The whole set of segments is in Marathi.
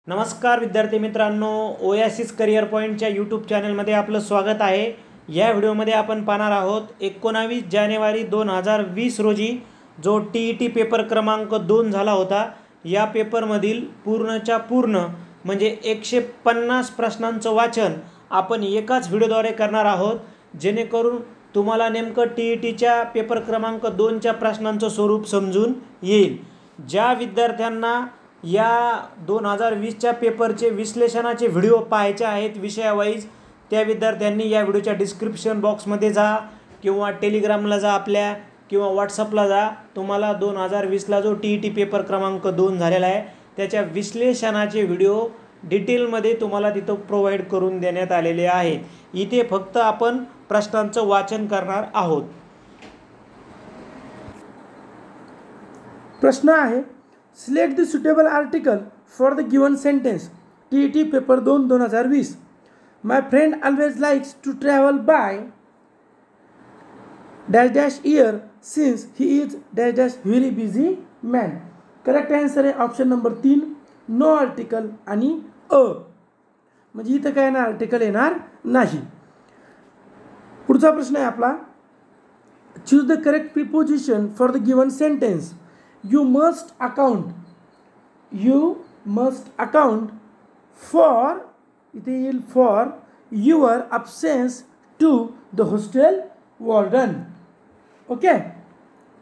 नमस्कार विद्यार्थी मित्रांनो, ओएसिस करियर पॉईंटच्या यूट्यूब चॅनलमध्ये आपलं स्वागत आहे। या व्हिडिओमध्ये आपण पाहणार आहोत 19 जानेवारी 2020 रोजी जो टीईटी पेपर क्रमांक 2 झाला होता। या पेपरमधील पूर्णच्या पूर्ण म्हणजे 150 प्रश्नांचं वाचन आपण एकाच व्हिडिओद्वारे करणार आहोत, जेणेकरून तुम्हाला नेमकं टीईटीच्या पेपर क्रमांक 2च्या प्रश्नांचं स्वरूप समजून येईल। ज्या विद्यार्थ्यांना या 2020च्या पेपरचे विश्लेषणाचे व्हिडिओ पाहायचे आहेत विषयावाईज, त्या विद्यार्थ्यांनी या व्हिडिओच्या डिस्क्रिप्शन बॉक्समध्ये जा किंवा टेलिग्रामला जा आपल्या किंवा व्हॉट्सअपला जा। तुम्हाला 2020ला जो टीईटी पेपर क्रमांक 2 झालेला आहे त्याच्या विश्लेषणाचे व्हिडिओ डिटेलमध्ये तुम्हाला तिथं प्रोव्हाइड करून देण्यात आलेले आहेत। इथे फक्त आपण प्रश्नांचं वाचन करणार आहोत। प्रश्न आहे, select the suitable article for the given sentence TET paper 2 2020। My friend always likes to travel by dash dash year since he is dash dash very busy man. Correct answer आहे ऑप्शन नंबर 3 नो आर्टिकल आणि अ, म्हणजे इथं काय ना आर्टिकल येणार नाही। पुढचा प्रश्न आहे आपला, choose the correct preposition for the given sentence. You must account for your absence to the hostel warden. Okay,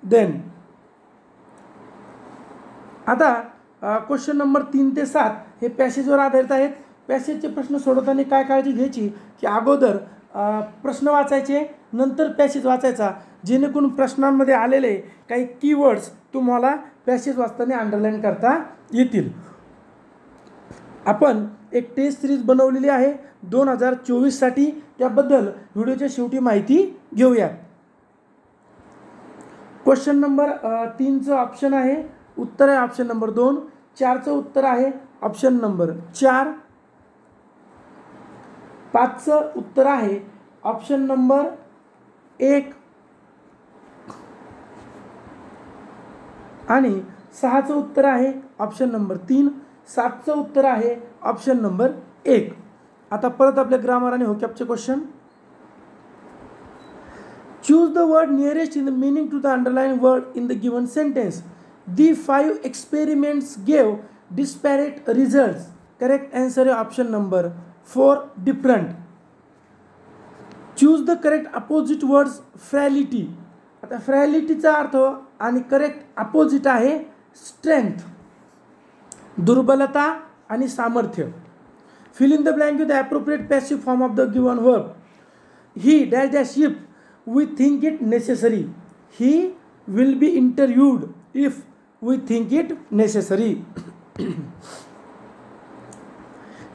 then आता क्वेश्चन नंबर 3 ते 7 हे पॅसेजवर आधारित आहेत। पॅसेजचे प्रश्न सोडवताना काय काळजी घ्यायची की अगोदर प्रश्न वाचायचे, नंतर पॅसेज वाचायचा, जेणेकरून प्रश्नांमध्ये आलेले काही कीवर्ड्स तुम्हाला पॅसेज वाचताना अंडरलाईन करता येतील। आपण एक टेस्ट सिरीज बनवलेली आहे 2024 साठी, त्याबद्दल व्हिडिओच्या शेवटी माहिती घेऊया। क्वेश्चन नंबर 3चं ऑप्शन आहे, उत्तर आहे ऑप्शन नंबर 2। 4चं उत्तर आहे ऑप्शन नंबर 4। 5चं उत्तर आहे ऑप्शन नंबर 1 आणि 6चं उत्तर आहे ऑप्शन नंबर 3। 7चं उत्तर आहे ऑप्शन नंबर 1। आता परत आपल्या ग्रामर आणि व्होकॅबचे question. Choose the word nearest in the meaning to the underline word in the given sentence. The 5 experiments gave disparate results. Correct answer आहे option number 4 different. Choose the correct opposite words frailty. आता फ्रॅलिटीचा अर्थ आणि करेक्ट अपोजिट आहे स्ट्रेंथ, दुर्बलता आणि सामर्थ्य। Fill in the blank with the appropriate passive form of the given verb. He dash dash if we think it necessary. He will be interviewed if we think it necessary.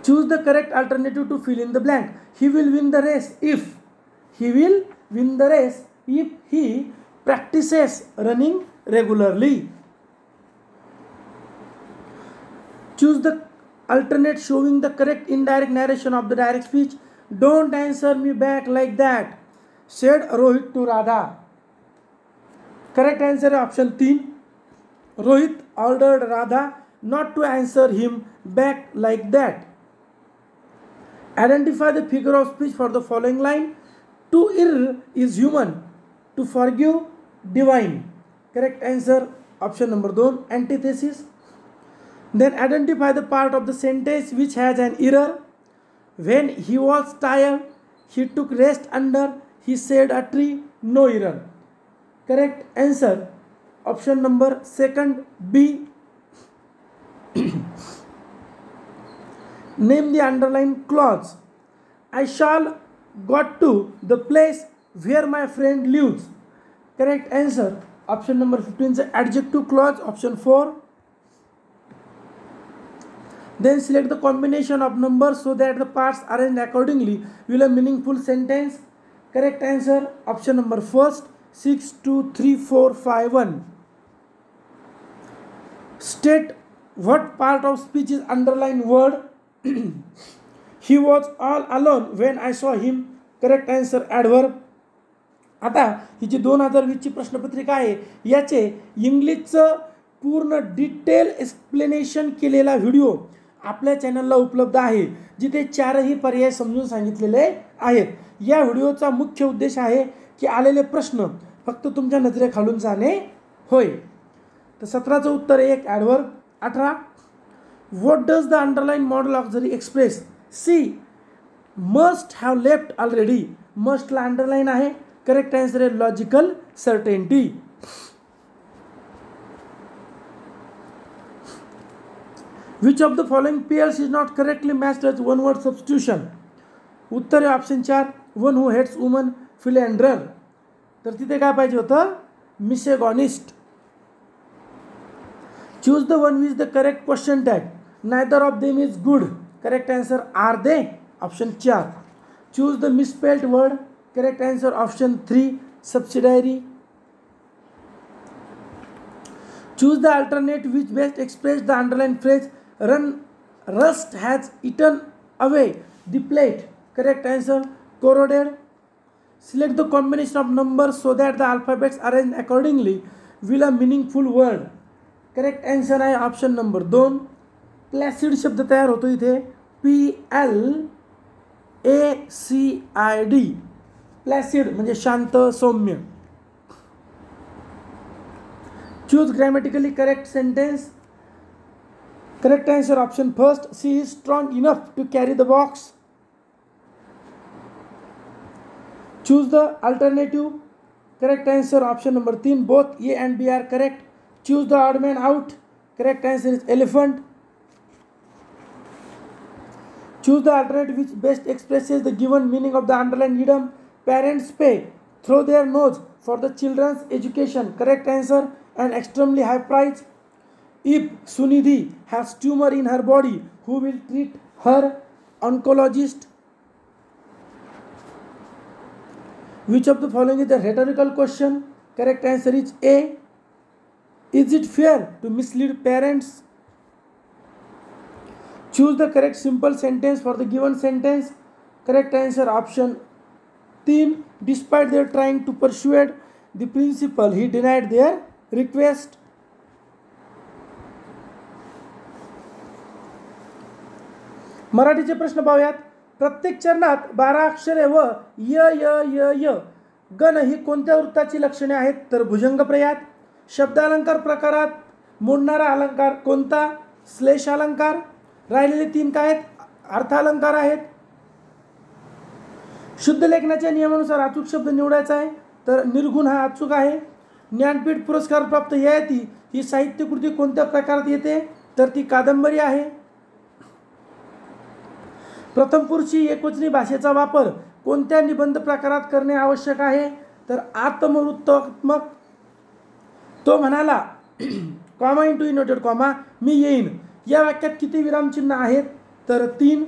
Choose the correct alternative to fill in the blank. He will win the race if he practices running regularly. Choose the alternate showing the correct indirect narration of the direct speech. Don't answer me back like that, said Rohit to Radha. Correct answer is option 3. Rohit ordered Radha not to answer him back like that. Identify the figure of speech for the following line. To err is human, to forgive divine. Correct answer option number 2 antithesis. Then identify the part of the sentence which has an error. When he was tired, he took rest under he said a tree. No error. Correct answer option number 2 B. Name the underlined clause. I shall got to the place where my friend lives. Correct answer option number 15 is adjective clause, option 4. Then select the combination of numbers so that the parts arranged accordingly will a meaningful sentence. Correct answer option number 1 6 2 3 4 5 1. State what part of speech is underlined word. He was all alone when I saw him. Correct answer adverb. आता ही जी 2020ची प्रश्नपत्रिका आहे याचे इंग्लिशचं पूर्ण डिटेल एक्सप्लेनेशन केलेला व्हिडिओ आपल्या चॅनलला उपलब्ध आहे, जिथे 4ही पर्याय समजून सांगितलेले आहेत. या व्हिडिओचा मुख्य उद्देश आहे की आलेले प्रश्न फक्त तुमच्या नजरेखालून जाणे होय. तर 17चं उत्तर 1 adverb. 18 what does the underline modal auxiliary express? She must have left already. मस्टला अंडरलाईन आहे. करेक्ट आन्सर आहे logical certainty. Which of the following pairs is not correctly matched as one word substitution? उत्तर आहे option 4 one who hates woman philanderer. तर तिथे काय पाहिजे होतं? Misogynist. Choose the one with the correct question tag. Neither of them is good. Correct answer are they. Option 4. Choose the misspelled word. Correct answer option 3 subsidiary. Choose the alternate which best express the underline phrase rust has eaten away the plate. Correct answer corroded. Select the combination of numbers so that the alphabets arranged accordingly will a meaningful word. Correct answer आहे ऑप्शन नंबर 2. प्लॅसिड शब्द तयार होतो इथे. PLACID. प्लॅसिड म्हणजे शांत सौम्य. Choose grammatically correct sentence. Correct answer option first. She is strong enough to carry the box. Choose the alternative. Correct answer option number 3. Both A and B are correct. Choose the odd man out. Correct answer is elephant. Choose the alternative which best expresses the given meaning of the underlined idiom. Parents pay through their nose for the children's education. Correct answer an extremely high price. If Sunidhi has tumor in her body, who will treat her? Oncologist. Which of the following is a rhetorical question? Correct answer is A. Is it fair to mislead parents? Choose the correct simple sentence for the given sentence. Correct answer option 3. Despite their trying to persuade the principal, he denied their request. मराठीचे प्रश्न पाहूयात. प्रत्येक चरणात 12 अक्षरे व य य य य गण ही कोणत्या वृत्ताची लक्षणे आहेत? तर भुजंगप्रयात. शब्दालंकार प्रकारात मोडणारा अलंकार कोणता? श्लेष अलंकार. राहिलेले 3 काय आहेत? अर्थालंकार आहेत. शुद्ध लेखनाच्या नियमानुसार अचूक शब्द निवडायचा आहे, तर निर्गुण हा अचूक आहे. ज्ञानपीठ पुरस्कार प्राप्त ययाती ही साहित्यकृती कोणत्या प्रकारात येते? तर ती कादंबरी आहे. प्रथम पुरुषी एकवचनी भाषेचा वापर कोणत्या निबंध प्रकारात करणे आवश्यक आहे? तर आत्मवृत्तात्मक. तो म्हणाला कॉमा इंटू इनोटेड कॉमा मी येईन. या वाक्यात किती विरामचिन्ह आहेत? तर 3.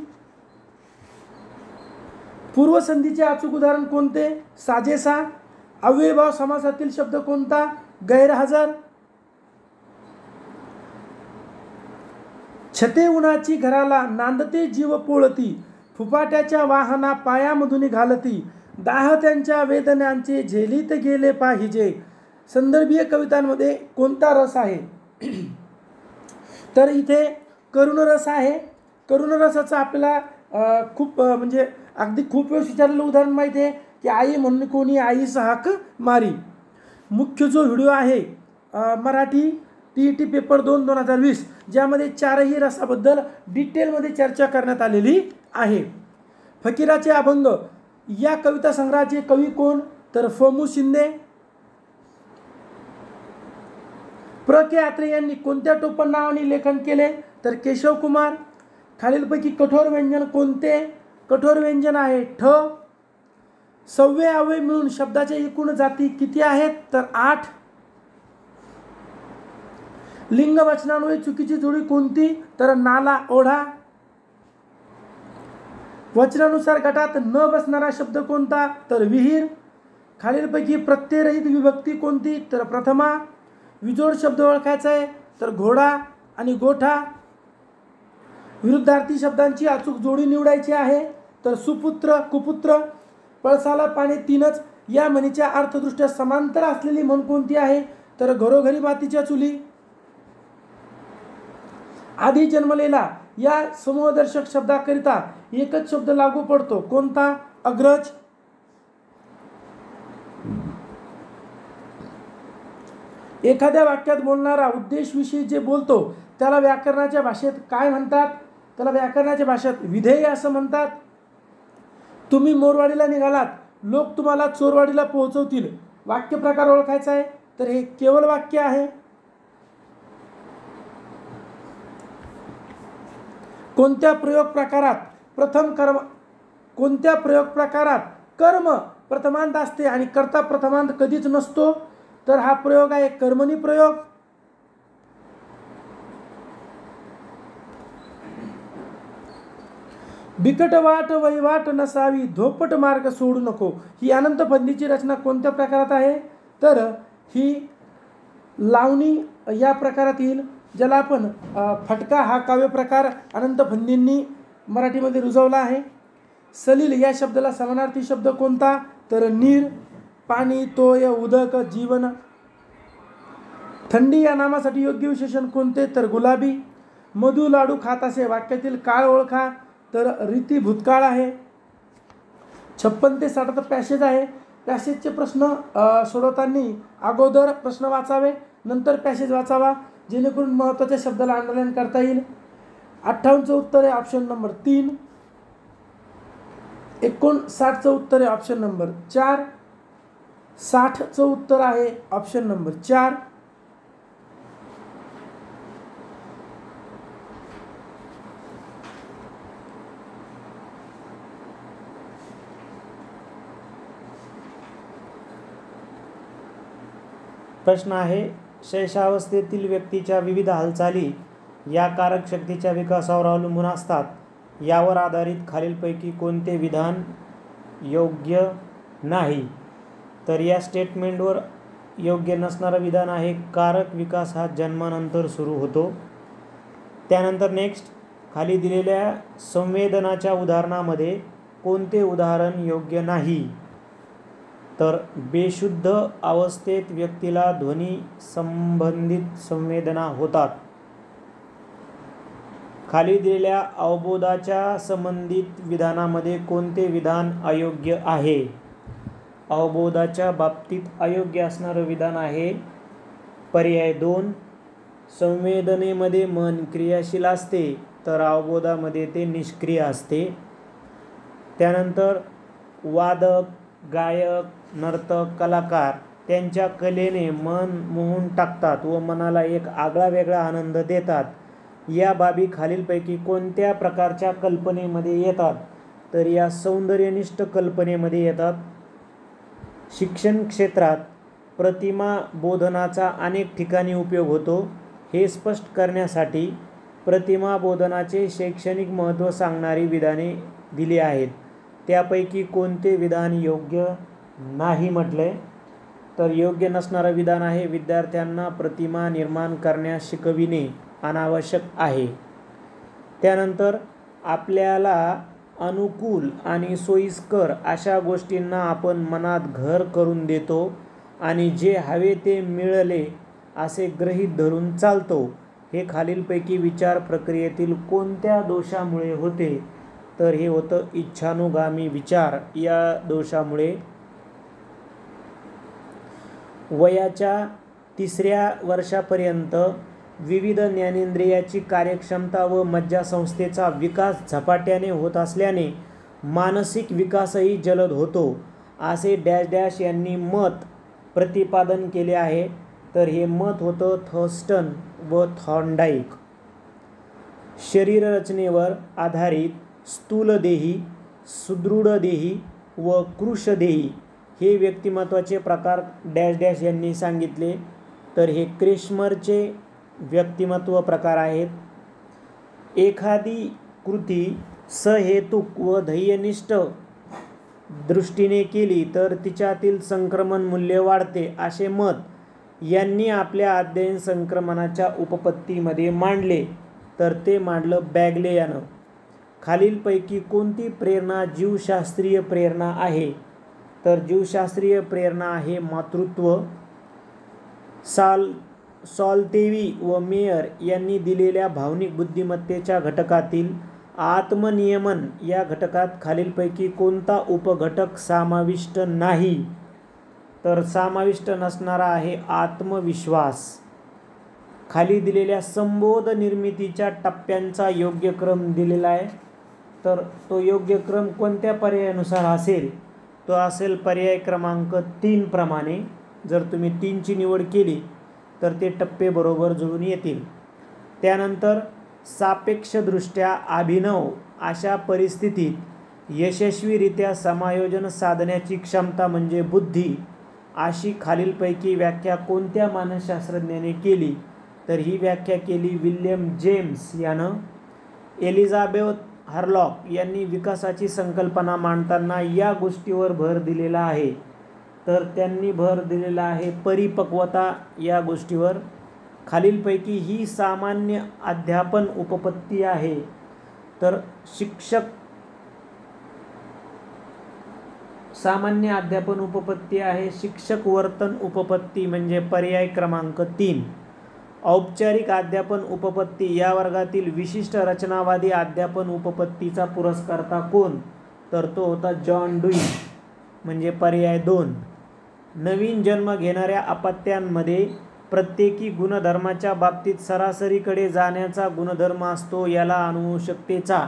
पूर्वसंधीचे अचूक उदाहरण कोणते? साजेसा. अव्ययभाव समासातील शब्द कोणता? गैरहजर. छते उन्हाची घराला नांदते जीव पोळती. फुफाट्याच्या वाहना पायामधून घालती. दाह त्यांच्या वेदनांचे झेलीत गेले पाहिजे. संदर्भीय कवितांमध्ये कोणता रस आहे? तर इथे करुण रस आहे. करुण रसाचं आपल्याला खूप म्हणजे अगदी खूप वेळ विचारलेलं उदाहरण माहिती आहे की आई म्हणून कोणी आईचा हाक मारी. मुख्य जो व्हिडिओ आहे मराठी TET पेपर 2 2020 ज्यामध्ये 4ही रसाबद्दल डिटेलमध्ये चर्चा करण्यात आलेली आहे. फकीराचे अभंग या कविता संग्रहाचे कवी कोण? तर फ.मु. शिंदे. प्र के आत्रे यांनी कोणत्या टोपण नावाने लेखन केले? तर केशव कुमार. खालीलपैकी कठोर व्यंजन कोणते? कठोर व्यंजन आहे ठ. सव्वे अव्यय मिळून शब्दाच्या एकूण जाती किती आहेत? तर 8. लिंग वचनान्वये चुकीची जोडी कोणती? तर नाला ओढा. वचनानुसार गटात न बसणारा शब्द कोणता? तर विहीर. खालीलपैकी प्रत्ययरहित विभक्ती कोणती? तर प्रथमा. विजोड शब्द ओळखायचा आहे तर घोडा आणि गोठा. विरुद्धार्थी शब्दांची अचूक जोडी निवडायची आहे तर सुपुत्र कुपुत्र. पळसाला पाणी 3च या म्हणीच्या अर्थदृष्ट्या समांतर असलेली म्हण कोणती आहे? तर घरोघरी मातीच्या चुली. आधी जन्मलेला या समूहदर्शक शब्दाकरिता एकच शब्द लागू पडतो, कोणता? अग्रज. एखाद्या वाक्यात बोलणारा उद्देशविषयी जे बोलतो त्याला व्याकरणाच्या भाषेत काय म्हणतात? त्याला व्याकरणाच्या भाषेत विधेय असं म्हणतात. तुम्ही मोरवाडीला निघालात, लोक तुम्हाला चोरवाडीला पोहोचवतील. वाक्य प्रकार ओळखायचा आहे, तर हे केवळ वाक्य आहे. कोणत्या प्रयोग प्रकारात कर्म प्रथमांत असते आणि कर्ता प्रथमांत कधीच नसतो? तर हा प्रयोग आहे कर्मणी प्रयोग. बिकट वाट वैवाट नसावी, धोपट मार्ग सोडू नको. ही अनंत फंदीची रचना कोणत्या प्रकारात आहे? तर ही लावणी या प्रकारात येईल, ज्याला आपण फटका हा काव्य प्रकार अनंत फंदींनी मराठीमध्ये रुजवला आहे. सलील या शब्दाला समानार्थी शब्द कोणता? तर नीर. पाणी, तोय, उदक, जीवन. थंडी या नामासाठी योग्य विशेषण कोणते? तर गुलाबी. मधु लाडू खात असे वाक्यातील काळ ओळखा, तर रीती भूतकाळ आहे. 56 ते 60 पॅसेज आहे. पॅसेजचे प्रश्न सोडवताना अगोदर प्रश्न वाचावे, नंतर पॅसेज वाचावा, जेणेकरून महत्त्वाच्या शब्दाला अंडरलाईन करता येईल. 58चं उत्तर आहे ऑप्शन नंबर 3. 59चं उत्तर आहे ऑप्शन नंबर 4. 60चं उत्तर आहे ऑप्शन नंबर 4. प्रश्न आहे, शैशवावस्थेतील व्यक्तीच्या विविध हालचाली या कारक शक्तीच्या विकासावर अवलंबून असतात. यावर आधारित खालीलपैकी कोणते विधान योग्य नाही? तर या स्टेटमेंटवर योग्य नसणारं विधान आहे, कारक विकास हा जन्मानंतर सुरू होतो. त्यानंतर नेक्स्ट, खाली दिलेल्या संवेदनाच्या उदाहरणामध्ये कोणते उदाहरण योग्य नाही? तर बेशुद्ध अवस्थेत व्यक्तीला ध्वनी संबंधित संवेदना होतात. खाली दिलेल्या अवबोधाच्या संबंधित विधानामध्ये कोणते विधान अयोग्य आहे? अवबोधाच्या बाबतीत अयोग्य असणारं विधान आहे पर्याय 2. संवेदनेमध्ये मन क्रियाशील असते, तर अवबोधामध्ये ते निष्क्रिय असते. त्यानंतर वादक, गायक, नर्तक, कलाकार त्यांच्या कलेने मन मोहून टाकतात व मनाला एक आगळा वेगळा आनंद देतात. या बाबी खालीलपैकी कोणत्या प्रकारच्या कल्पनेमध्ये येतात? तर या सौंदर्यनिष्ठ कल्पनेमध्ये येतात. शिक्षण क्षेत्रात प्रतिमा बोधनाचा अनेक ठिकाणी उपयोग होतो. हे स्पष्ट करण्यासाठी प्रतिमा बोधनाचे शैक्षणिक महत्त्व सांगणारी विधाने दिली आहेत. त्यापैकी कोणते विधान योग्य नाही म्हटले? तर योग्य असणारं विधान आहे, विद्यार्थ्यांना प्रतिमा निर्माण करण्यास शिकविणे अनावश्यक आहे. त्यानंतर आपल्याला अनुकूल आणि सोयीस्कर अशा गोष्टींना आपण मनात घर करून देतो आणि जे हवे ते मिळाले असे गृहीत धरून चालतो. हे खालीलपैकी विचार प्रक्रियेतील कोणत्या दोषामुळे होते? तर हे होतं इच्छानुगामी विचार या दोषामुळे. वयाच्या 3ऱ्या वर्षापर्यंत विविध ज्ञानेंद्रियाची कार्यक्षमता व मज्जासंस्थेचा विकास झपाट्याने होत असल्याने मानसिक विकासही जलद होतो, असे डॅश डॅश यांनी मत प्रतिपादन केले आहे. तर हे मत होतं थर्स्टन व थॉर्नडाईक. शरीररचनेवर आधारित स्थूलदेही, सुदृढदेही व कृशदेही हे व्यक्तिमत्वाचे प्रकार डॅश डॅश यांनी सांगितले. तर हे क्रेशमरचे व्यक्तिमत्व प्रकार आहेत. एखादी कृती सहेतुक व ध्येयनिष्ठ दृष्टीने केली तर तिच्यातील संक्रमण मूल्य वाढते, असे मत यांनी आपल्या अध्ययन संक्रमणाच्या उपपत्तीमध्ये मांडले. तर ते मांडलं बॅगले यानं. खालीलपैकी कोणती प्रेरणा जीवशास्त्रीय प्रेरणा आहे? तर जीवशास्त्रीय प्रेरणा आहे मातृत्व. साल सॉल्तेवी व मेयर यांनी दिलेल्या भावनिक बुद्धिमत्तेच्या घटकातील आत्मनियमन या घटकात खालीलपैकी कोणता उपघटक समाविष्ट नाही? तर समाविष्ट नसणारा आहे आत्मविश्वास. खाली दिलेल्या संबोध निर्मितीच्या टप्प्यांचा योग्य क्रम दिलेला आहे. तर तो योग्य क्रम कोणत्या पर्यायानुसार असेल? तो असेल पर्याय क्रमांक 3 प्रमाणे. जर तुम्ही 3ची निवड केली तर ते टप्पे बरोबर जुळून येतील. त्यानंतर सापेक्षदृष्ट्या अभिनव अशा परिस्थितीत यशस्वीरित्या समायोजन साधण्याची क्षमता म्हणजे बुद्धी, अशी खालीलपैकी व्याख्या कोणत्या मानसशास्त्रज्ञाने केली? तर ही व्याख्या केली विल्यम जेम्स यानं. एलिझाबेथ हरलॉक यांनी विकासाची संकल्पना मांडताना या गोष्टीवर भर दिलेला आहे. तर त्यांनी भर दिलेला आहे परिपक्वता या गोष्टीवर. खालीलपैकी ही सामान्य अध्यापन उपपत्ती आहे. तर सामान्य अध्यापन उपपत्ती आहे शिक्षक वर्तन उपपत्ती म्हणजे पर्याय क्रमांक 3. औपचारिक अध्यापन उपपत्ती या वर्गातील विशिष्ट रचनावादी अध्यापन उपपत्तीचा पुरस्कर्ता कोण? तर तो होता जॉन ड्यूई म्हणजे पर्याय 2. नवीन जन्म घेणाऱ्या अपत्यांमध्ये प्रत्येकी गुणधर्माच्या बाबतीत सरासरीकडे जाण्याचा गुणधर्म असतो. याला अनुवंशिकतेचा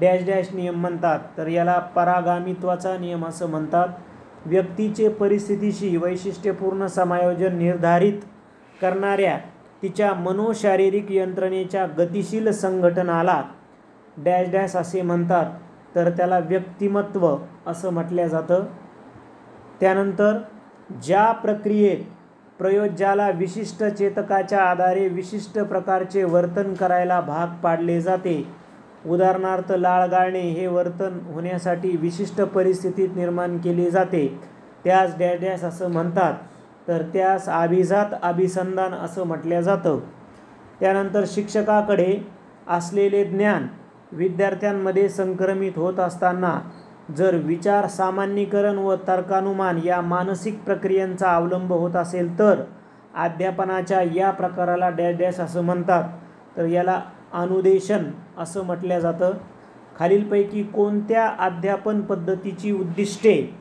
डॅश डॅश नियम म्हणतात. तर याला परागामित्वाचा नियम असं म्हणतात. व्यक्तीचे परिस्थितीशी वैशिष्ट्यपूर्ण समायोजन निर्धारित करणाऱ्या तिच्या मनोशारीरिक यंत्रणेच्या गतिशील संघटनाला डॅश डॅश असे म्हणतात. तर त्याला व्यक्तिमत्व असं म्हटलं जातं. त्यानंतर ज्या प्रक्रियेत प्रयोज्याला विशिष्ट चेतकाच्या आधारे विशिष्ट प्रकारचे वर्तन करायला भाग पाडले जाते, उदाहरणार्थ लाळ गाळणे हे वर्तन होण्यासाठी विशिष्ट परिस्थितीत निर्माण केले जाते, त्यास डॅश डॅश असं म्हणतात. तर त्यास अभिजात अभिसंधान असं म्हटलं जातं. त्यानंतर शिक्षकाकडे असलेले ज्ञान विद्यार्थ्यांमध्ये संक्रमित होत असताना जर विचार सामान्यीकरण व तर्कानुमान या मानसिक प्रक्रियांचा अवलंब होत असेल तर अध्यापनाच्या या प्रकाराला डॅश डॅश असं म्हणतात. तर याला अनुदेशन असं म्हटलं जातं. खालीलपैकी कोणत्या अध्यापन पद्धतीची उद्दिष्टे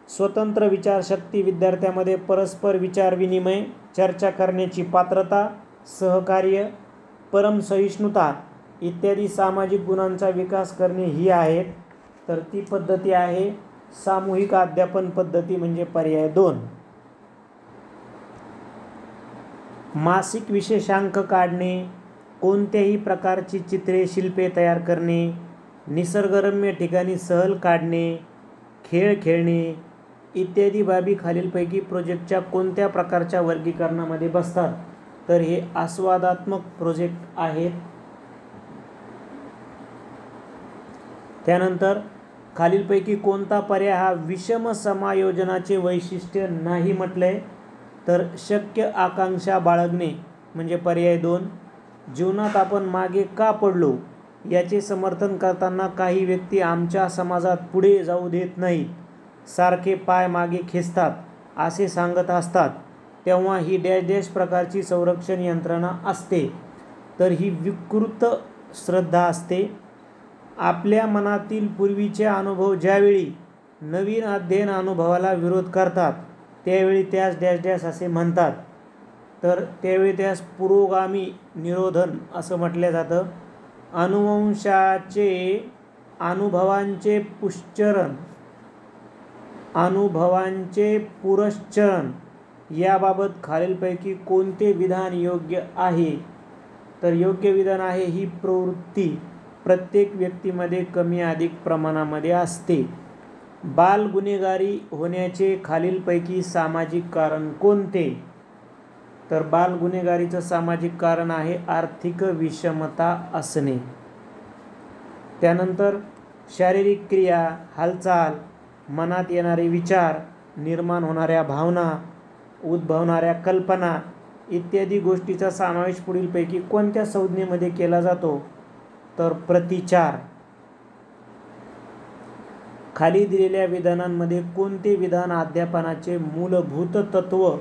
स्वतंत्र विचारशक्ती, विद्यार्थ्यामध्ये परस्पर विचारविनिमय, चर्चा करण्याची पात्रता, सहकार्य, परमसहिष्णुता इत्यादी सामाजिक गुणांचा विकास करणे ही आहेत? तर ती पद्धती आहे सामूहिक अध्यापन पद्धती म्हणजे पर्याय 2. मासिक विशेषांक काढणे, कोणत्याही प्रकारची चित्रे शिल्पे तयार करणे, निसर्गरम्य ठिकाणी सहल काढणे, खेळ खेळणे इत्यादी बाबी खालीलपैकी प्रोजेक्टच्या कोणत्या प्रकारच्या वर्गीकरणामध्ये बसतात? तर हे आस्वादात्मक प्रोजेक्ट आहेत. त्यानंतर खालीलपैकी कोणता पर्याय हा विषम समायोजनाचे वैशिष्ट्य नाही म्हटलंय? तर शक्य आकांक्षा बाळगणे म्हणजे पर्याय 2. जीवनात आपण मागे का पडलो याचे समर्थन करताना काही व्यक्ती आमच्या समाजात पुढे जाऊ देत नाहीत, सारखे पाय मागे खेचतात असे सांगत असतात, तेव्हा ही डॅश डॅश प्रकारची संरक्षण यंत्रणा असते. तर ही विकृत श्रद्धा असते. आपल्या मनातील पूर्वीचे अनुभव ज्यावेळी नवीन अध्ययन अनुभवाला विरोध करतात त्यावेळी त्यास डॅश डॅश असे म्हणतात. तर त्यावेळी त्यास पुरोगामी निरोधन असं म्हटलं जातं. अनुवंशाचे अनुभवांचे पुरश्चरण याबाबत खालीलपैकी कोणते विधान योग्य आहे? तर योग्य विधान आहे ही प्रवृत्ती प्रत्येक व्यक्तीमध्ये कमी अधिक प्रमाणामध्ये असते. बाल गुन्हेगारी होण्याचे खालीलपैकी सामाजिक कारण कोणते? तर बाल गुन्हेगारीचं सामाजिक कारण आहे आर्थिक विषमता असणे. त्यानंतर शारीरिक क्रिया, हालचाल, मनात येणारे विचार, निर्माण होणाऱ्या भावना, उद्भवणाऱ्या कल्पना इत्यादी गोष्टीचा समावेश पुढीलपैकी कोणत्या संज्ञेमध्ये केला जातो? तर प्रतिचार. खाली दिलेल्या विधानांमध्ये कोणते विधान अध्यापनाचे मूलभूत तत्व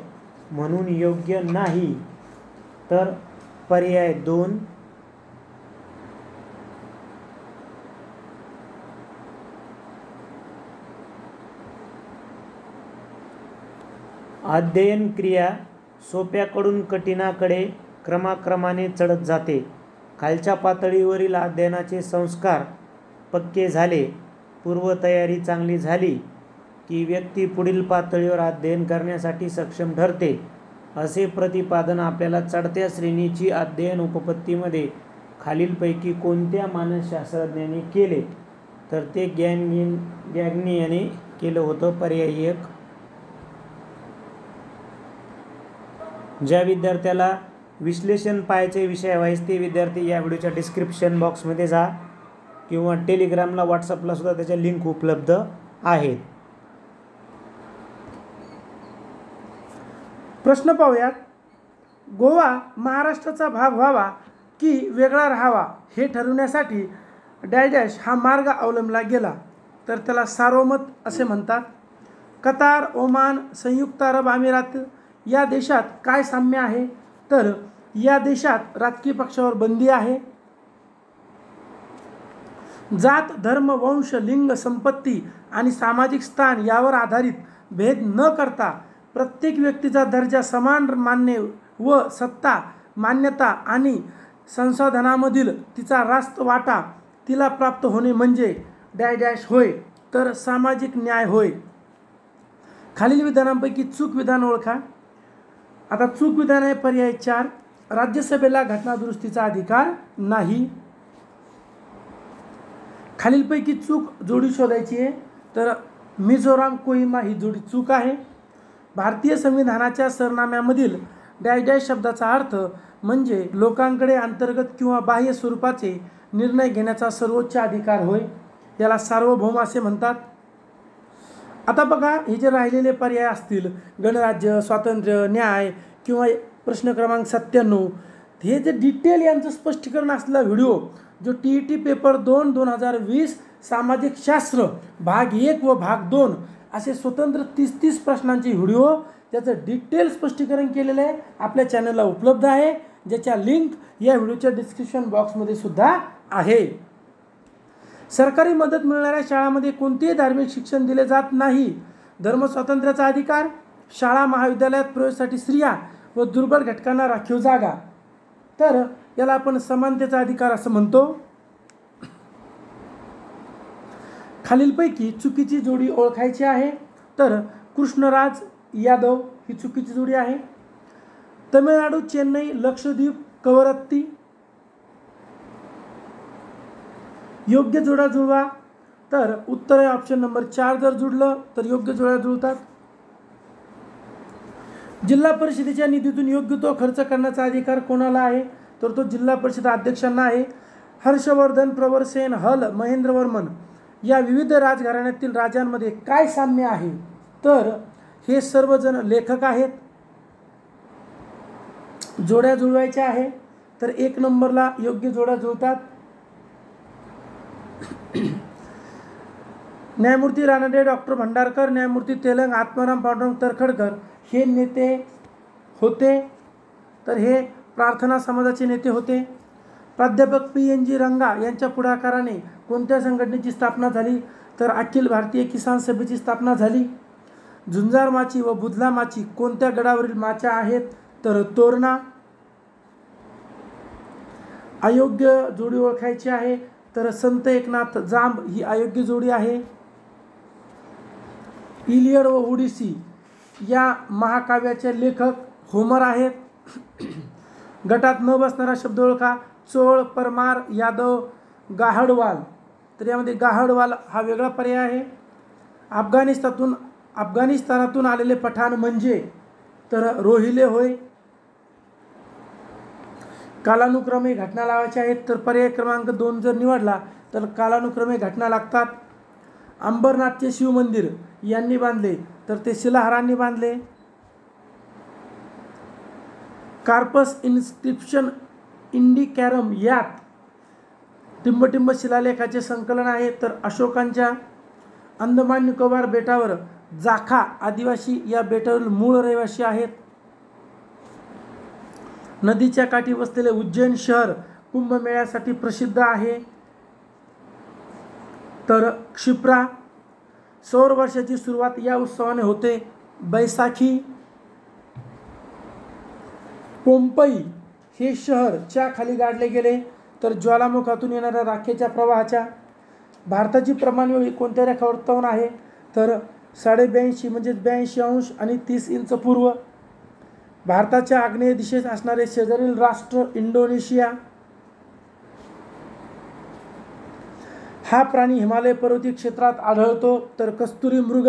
म्हणून योग्य नाही? तर पर्याय 2. अध्ययन क्रिया सोप्याकडून कठीणाकडे क्रमाक्रमाने चढत जाते. खालच्या पातळीवरील अध्ययनाचे संस्कार पक्के झाले, पूर्वतयारी चांगली झाली की व्यक्ती पुढील पातळीवर अध्ययन करण्यासाठी सक्षम ठरते. असे प्रतिपादन आपल्याला चढत्या श्रेणीची अध्ययन उपपत्तीमध्ये खालीलपैकी कोणत्या मानसशास्त्रज्ञाने केले? तर ते गॅग्नी याने केलं होतं. पर्याय 1. ज्या विद्यार्थ्याला विश्लेषण पाहायचे विषयावाईज ते विद्यार्थी या व्हिडिओच्या डिस्क्रिप्शन बॉक्समध्ये जा किंवा टेलिग्रामला व्हॉट्सअपला सुद्धा त्याच्या लिंक उपलब्ध आहेत. प्रश्न पाहूयात. गोवा महाराष्ट्राचा भाग व्हावा की वेगळा राहावा हे ठरवण्यासाठी डॅश हा मार्ग अवलंबला गेला, तर त्याला सार्वमत असे म्हणतात. कतार, ओमान, संयुक्त अरब अमिरात या देशात काय साम्य आहे? तर या देशात राजकीय पक्षावर बंदी आहे. जात, धर्म, वंश, लिंग, संपत्ती आणि सामाजिक स्थान यावर आधारित भेद न करता प्रत्येक व्यक्तीचा दर्जा समान मान्य व सत्ता, मान्यता आणि संसाधनामधील तिचा रास्त वाटा तिला प्राप्त होणे म्हणजे डॅश होय, तर सामाजिक न्याय होय. खालील विधानांपैकी चूक विधान ओळखा. आता चूक विधान आहे पर्याय 4. राज्यसभेला घटनादुरुस्तीचा अधिकार नाही. खालीलपैकी चूक जोडी शोधायची आहे, तर मिझोराम, कोहिमा ही जोडी चूक आहे. भारतीय संविधानाच्या सरनाम्यामधील डॅश शब्दाचा अर्थ म्हणजे लोकांकडे अंतर्गत किंवा बाह्य स्वरूपाचे निर्णय घेण्याचा सर्वोच्च अधिकार होय. याला सार्वभौम असे म्हणतात. आता बघा, हे जे राहिलेले पर्याय असतील गणराज्य, स्वातंत्र्य, न्याय किंवा प्रश्न क्रमांक 97, हे जे डिटेल यांचं स्पष्टीकरण असलेला व्हिडिओ जो TET पेपर 2 2020 सामाजिक शास्त्र भाग 1 व भाग 2 असे स्वतंत्र 30 प्रश्नांचे व्हिडिओ त्याचं डिटेल स्पष्टीकरण केलेलं आहे आपल्या चॅनलला उपलब्ध आहे, ज्याच्या लिंक या व्हिडिओच्या डिस्क्रिप्शन बॉक्समध्ये सुद्धा आहे. सरकारी मदत मिळणाऱ्या शाळांमध्ये कोणतेही धार्मिक शिक्षण दिले जात नाही. धर्मस्वातंत्र्याचा अधिकार, शाळा महाविद्यालयात प्रवेशासाठी स्त्रिया व दुर्बल घटकांना राखीव जागा, तर याला आपण समानतेचा अधिकार असं म्हणतो. खालीलपैकी चुकीची जोडी ओळखायची आहे, तर कृष्णराज यादव ही चुकीची जोडी आहे. तमिळनाडू, चेन्नई, लक्षद्वीप, कवरत्ती योग्य जोड्या जुळवा, तर उत्तर आहे ऑप्शन नंबर 4. जर जुळलं तर योग्य जोड्या जुळतात. जिल्हा परिषदेच्या निधीतून योग्य तो खर्च करण्याचा अधिकार कोणाला आहे? तर तो जिल्हा परिषद अध्यक्षांना आहे. हर्षवर्धन, प्रवरसेन, हल, महेंद्रवर्मन या विविध राजघराण्यातील राजांमध्ये काय साम्य आहे? तर हे सर्वजण लेखक आहेत. जोड्या जुळवायच्या आहे, तर 1 नंबरला योग्य जोड्या जुळतात. न्यायमूर्ती रानडे, डॉक्टर भंडारकर, न्यायमूर्ती तेलंग, आत्माराम पांडुरंग तरखडकर हे नेते होते, तर हे प्रार्थना समाजाचे नेते होते. प्राध्यापक PNG रंगा यांच्या पुढाकाराने कोणत्या संघटनेची स्थापना झाली? तर अखिल भारतीय किसान सभेची स्थापना झाली. झुंजार माची व बुधला माची कोणत्या गडावरील माच्या आहेत? तर तोरणा. अयोग्य जोडी ओळखायची आहे, तर संत एकनाथ जांब ही अयोग्य जोडी आहे. इलियड व ओडिसी या महाकाव्याचे लेखक होमर आहेत. गटात न बसणारा शब्द ओळखा. चोळ, परमार, यादव, गाहडवाल, तर यामध्ये गाहडवाल हा वेगळा पर्याय आहे. अफगाणिस्तानातून आलेले पठाण म्हणजे तर रोहिले होय. कालानुक्रमे घटना लावायच्या आहेत, तर पर्याय क्रमांक 2 जर निवडला तर कालानुक्रमे घटना लागतात. अंबरनाथचे शिवमंदिर यांनी बांधले, तर ते शिलाहारांनी बांधले. कार्पस इन्स्क्रिप्शन इंडिकॅरम यात टिंबटिंब शिलालेखाचे संकलन आहे, तर अशोकांच्या अंदमान निकोबार बेटावर जाखा आदिवासी या बेटावरील मूळ रहिवासी आहेत. नदीच्या काठी वसलेले उज्जैन शहर कुंभमेळ्यासाठी प्रसिद्ध आहे? तर क्षिप्रा. सौर वर्षाची सुरुवात या उत्सवाने होते? बैसाखी. पोम्पई हे शहर च्या खाली गाडले गेले? तर ज्वालामुखातून येणाऱ्या राखेच्या प्रवाहाच्या. भारताची प्रमाणवेळी कोणत्या रेखावृत्तावर आहे? तर 82.5 म्हणजेच 82 अंश आणि 30 इंच पूर्व. भारताच्या आग्नेय दिशेस असणारे शेजारील राष्ट्र इंडोनेशिया. हा प्राणी हिमालय पर्वतीय क्षेत्रात आढळतो? तर कस्तुरी मृग.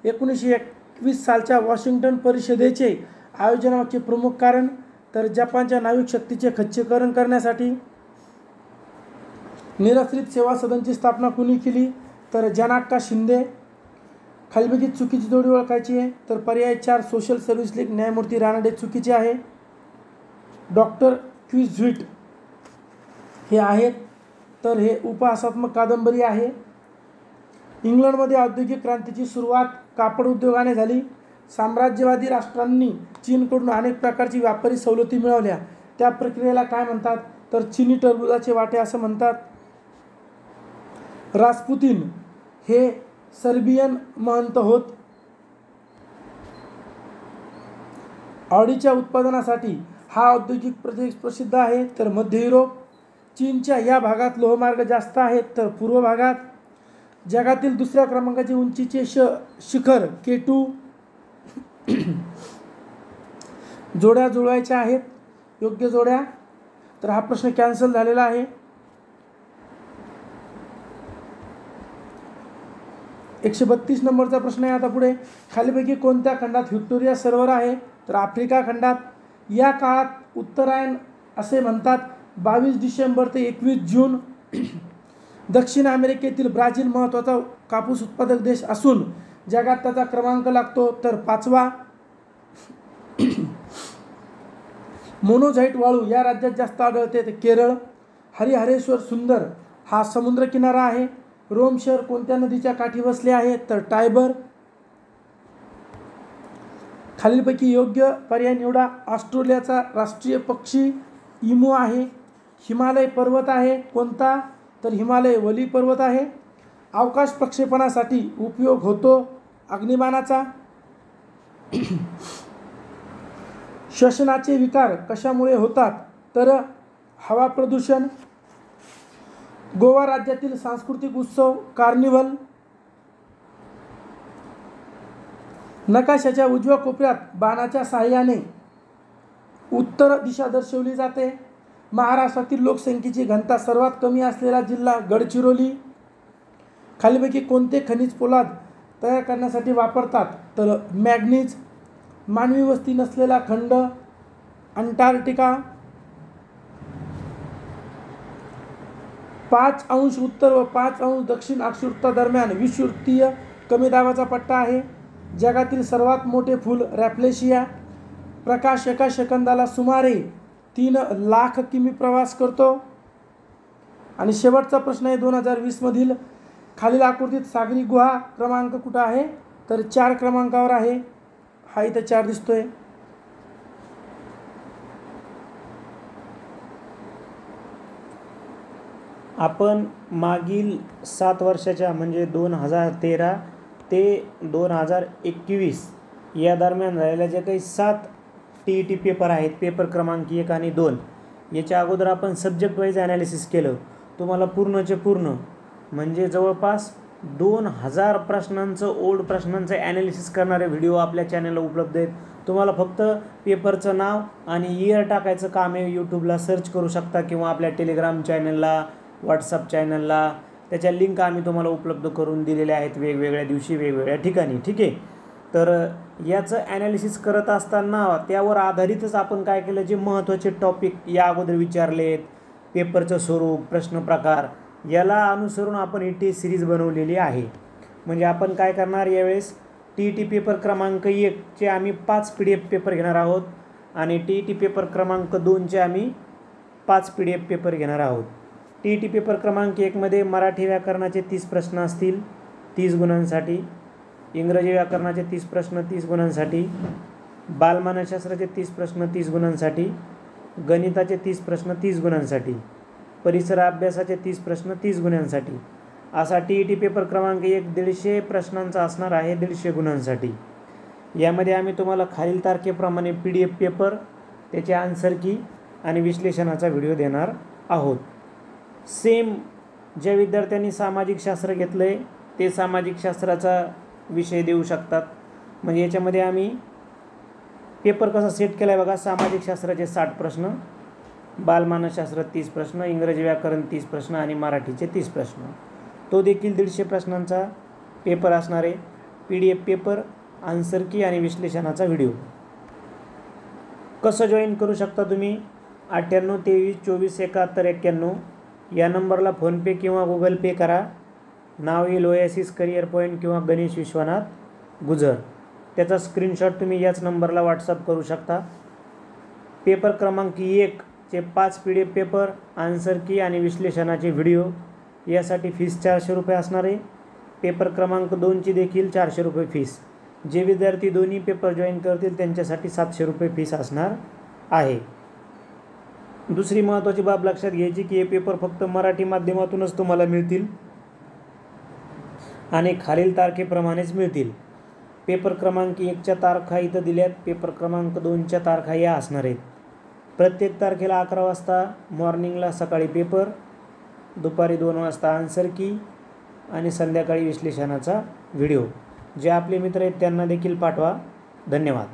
1921 सालच्या वॉशिंग्टन परिषदेचे आयोजनाचे प्रमुख कारण? तर जपानच्या नाविक शक्तीचे खच्चीकरण करण्यासाठी. निराश्रित सेवा सदनची स्थापना कुणी केली? तर जनाक्का शिंदे. खालीलपैकी चुकीची जोडी ओळखायची आहे? तर पर्याय 4 सोशल सर्व्हिस लीग न्यायमूर्ती रानडे चुकीचे आहे. डॉक्टर क्विझ्विट हे आहेत. तर हे उपहासात्मक कादंबरी आहे. इंग्लंडमध्ये औद्योगिक क्रांतीची सुरुवात कापड उद्योगाने झाली. साम्राज्यवादी राष्ट्रांनी चीनकडून अनेक प्रकारची व्यापारी सवलती मिळवल्या. त्या प्रक्रियेला काय म्हणतात? तर चिनी टरबुजाचे वाटे असं म्हणतात. रास्पुतीन हे सर्बियन महंत होत. ऑडीच्या उत्पादनासाठी हा औद्योगिक प्रदेश प्रसिद्ध आहे? तर मध्य युरोप. चीनच्या या भागात लोहमार्ग जास्त आहेत? तर पूर्व भागात. जगातील दुसऱ्या क्रमांकाचे उंचीचे शिखर K2. जोड्या जुळवायच्या आहेत? योग्य जोड्या. तर हा प्रश्न कॅन्सल झालेला आहे. 132 नंबरचा प्रश्न आहे आता पुढे. खालीपैकी कोणत्या खंडात व्हिक्टोरिया सरोवर आहे? तर आफ्रिका खंडात. या काळात उत्तरायण असे म्हणतात. 22 डिसेंबर ते 21 जून. दक्षिण अमेरिकेतील ब्राझील महत्त्वाचा कापूस उत्पादक देश असून जगात त्याचा क्रमांक लागतो? तर 5वा. मोनोझाईट वाळू या राज्यात जास्त आढळते? तर केरळ. हरिहरेश्वर सुंदर हा समुद्रकिनारा आहे. रोम शहर कोणत्या नदीच्या काठी वसले आहे? तर टायबर. खालीलपैकी योग्य पर्याय निवडा. ऑस्ट्रेलियाचा राष्ट्रीय पक्षी इमू आहे. हिमालय पर्वत आहे. कोणता? तर हिमालय वली पर्वत आहे. अवकाश प्रक्षेपणासाठी उपयोग होतो अग्निबाणाचा. श्वसनाचे विकार कशामुळे होतात? तर हवा प्रदूषण. गोवा राज्यातील सांस्कृतिक उत्सव कार्निव्हल. नकाशाच्या उजव्या कोपऱ्यात बाणाच्या साहाय्याने उत्तर दिशा दर्शवली जाते. महाराष्ट्रातील लोकसंख्येची घनता सर्वात कमी असलेला जिल्हा गडचिरोली. खालीपैकी कोणते खनिज पोलाद तयार करण्यासाठी वापरतात? तर मॅग्नीज. मानवी वस्ती नसलेला खंड अंटार्क्टिका. 5 अंश उत्तर व 5 अंश दक्षिण अक्षवृत्तादरम्यान विषुवृत्तीय कमी दाबाचा पट्टा आहे. जगातील सर्वात मोठे फूल रॅप्लेशिया. प्रकाश एका सेकंदाला सुमारे 3 लाख किमी प्रवास करतो. आणि शेवटचा प्रश्न आहे 2020 मधील. खालील आकृतीत सागरी गुहा क्रमांक कुठं आहे? तर 4 क्रमांकावर आहे. हा इथं 4 दिसतोय. आपण मागील 7 वर्षाच्या म्हणजे 2013 ते 2021 या दरम्यान झालेल्या जे काही 7 TET पेपर आहेत, पेपर क्रमांक 1 आणि 2, याच्या अगोदर आपण सब्जेक्ट वाईज ॲनालिसिस केलं. तुम्हाला पूर्णचे पूर्ण म्हणजे जवळपास 2000 प्रश्नांचं ओल्ड प्रश्नांचं ॲनालिसिस करणारे व्हिडिओ आपल्या चॅनलला उपलब्ध आहेत. तुम्हाला फक्त पेपरचं नाव आणि इयर टाकायचं काम आहे. यूट्यूबला सर्च करू शकता किंवा आपल्या टेलिग्राम चॅनलला, व्हॉट्सअप चॅनलला त्याच्या लिंक आम्ही तुम्हाला उपलब्ध करून दिलेल्या आहेत वेगवेगळ्या दिवशी वेगवेगळ्या ठिकाणी. ठीक आहे. तर याचं ॲनालिसिस करत असताना त्यावर आधारितच आपण काय केलं, जे महत्त्वाचे टॉपिक या अगोदर विचारलेत, पेपरचं स्वरूप, प्रश्न प्रकार, याला अनुसरून आपण ही टेस्ट सिरीज बनवलेली आहे. म्हणजे आपण काय करणार यावेळेस TET पेपर क्रमांक 1चे आम्ही 5 PDF पेपर घेणार आहोत आणि TET पेपर क्रमांक 2चे आम्ही 5 PDF पेपर घेणार आहोत. TET पेपर क्रमांक 1मध्ये मराठी व्याकरणाचे 30 प्रश्न असतील 30 गुणांसाठी, इंग्रजी व्याकरणाचे 30 प्रश्न 30 गुणांसाठी, बालमानसशास्त्राचे 30 प्रश्न 30 गुणांसाठी गणिताचे 30 प्रश्न 30 गुणांसाठी, परिसर अभ्यासाचे 30 प्रश्न 30 गुणांसाठी, असा TET पेपर क्रमांक 1 150 प्रश्नांचा असणार आहे 150 गुणांसाठी. यामध्ये आम्ही तुम्हाला खालील तारखेप्रमाणे PDF पेपर, त्याचे आन्सर की आणि विश्लेषणाचा व्हिडिओ देणार आहोत. सेम ज्या विद्यार्थ्यांनी सामाजिक शास्त्र घेतलं आहे ते सामाजिक शास्त्राचा विषय देऊ शकतात. म्हणजे याच्यामध्ये आम्ही पेपर कसा सेट केला आहे बघा. सामाजिक शास्त्राचे 60 प्रश्न, बालमानसशास्त्र 30 प्रश्न, इंग्रजी व्याकरण 30 प्रश्न आणि मराठीचे 30 प्रश्न. तो देखील 150 प्रश्नांचा पेपर असणार आहे. PDF पेपर, आन्सर की आणि विश्लेषणाचा व्हिडिओ. कसं जॉईन करू शकता तुम्ही? 98 23 24 71 91 या नंबरला फोनपे किंवा गुगल पे करा. नाव येईल ओएसिस करिअर पॉईंट किंवा गणेश विश्वनाथ गुजर. त्याचा स्क्रीनशॉट तुम्ही याच नंबरला व्हॉट्सअप करू शकता. पेपर क्रमांक 1 चे 5 PDF पेपर, आन्सर की आणि विश्लेषणाचे व्हिडिओ यासाठी फीस 400 रुपये असणार आहे. पेपर क्रमांक 2ची देखील 400 रुपये फीस. जे विद्यार्थी दोन्ही पेपर जॉईन करतील त्यांच्यासाठी 700 रुपये फीस असणार आहे. दुसरी महत्त्वाची बाब लक्षात घ्यायची की हे पेपर फक्त मराठी माध्यमातूनच तुम्हाला मिळतील आणि खालील तारखेप्रमाणेच मिळतील. पेपर क्रमांक 1च्या तारखा इथं दिल्यात. पेपर क्रमांक 2च्या तारखा या असणार आहेत. प्रत्येक तारखेला 11 वाजता मॉर्निंगला सकाळी पेपर, दुपारी 2 वाजता आन्सर की आणि संध्याकाळी विश्लेषणाचा व्हिडिओ. जे आपले मित्र आहेत त्यांना देखील पाठवा. धन्यवाद.